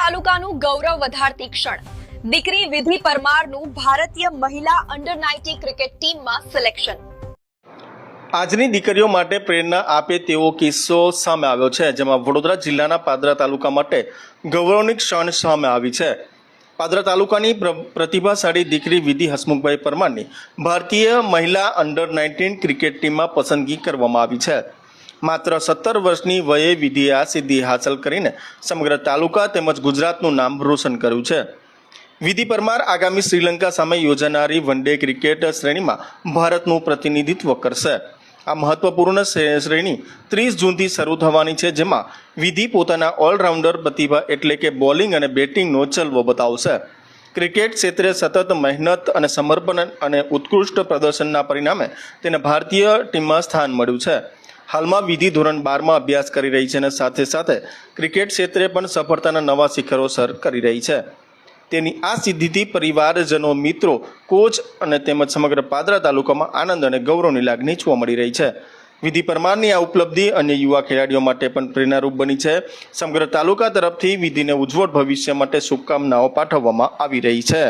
તાલુકાનું ગૌરવ વધારતી ક્ષણ દીકરી વિધિ પરમારનું ભારતીય મહિલા અંડર 19 ક્રિકેટ ટીમમાં સિલેક્શન। આજની દીકરીઓ માટે પ્રેરણા આપે તેવો કિસ્સો સામે આવ્યો છે, જેમાં વડોદરા જિલ્લાના પાદરા તાલુકા માટે ગૌરવની ક્ષણ સામે આવી છે। પાદરા તાલુકાની પ્રતિભાશાળી દીકરી વિધિ હસમુખભાઈ પરમારની ભારતીય મહિલા અંડર 19 ક્રિકેટ ટીમમાં પસંદગી કરવામાં આવી છે। માત્ર 17 વર્ષની વયે વિધિએ આ સિદ્ધિ હાંસલ કરીને સમગ્ર તાલુકા તેમજ ગુજરાતનું નામ રોશન કર્યું છે। વિધિ પરમાર આગામી શ્રીલંકા સામે યોજાનારી વન ડે ક્રિકેટ શ્રેણીમાં ભારતનું પ્રતિનિધિત્વ કરશે। આ મહત્વપૂર્ણ શ્રેણી 30 જૂનથી શરૂ થવાની છે, જેમાં વિધિ પોતાના ઓલરાઉન્ડર પ્રતિભા એટલે કે બોલિંગ અને બેટિંગનો જલવો બતાવશે। ક્રિકેટ ક્ષેત્રે સતત મહેનત અને સમર્પણ અને ઉત્કૃષ્ટ પ્રદર્શનના પરિણામે તેને ભારતીય ટીમમાં સ્થાન મળ્યું છે। હાલમાં વિધિ ધોરણ 12માં અભ્યાસ કરી રહી છે અને સાથે સાથે ક્રિકેટ ક્ષેત્રે પણ સફળતાના નવા શિખરો સર કરી રહી છે। તેની આ સિદ્ધિથી પરિવારજનો, મિત્રો, કોચ અને તેમજ સમગ્ર પાદરા તાલુકામાં આનંદ અને ગૌરવની લાગણી જોવા મળી રહી છે। વિધિ પરમારની આ ઉપલબ્ધિ અન્ય યુવા ખેલાડીઓ માટે પણ પ્રેરણારૂપ બની છે। સમગ્ર તાલુકા તરફથી વિધિને ઉજ્જવળ ભવિષ્ય માટે શુભકામનાઓ પાઠવવામાં આવી રહી છે।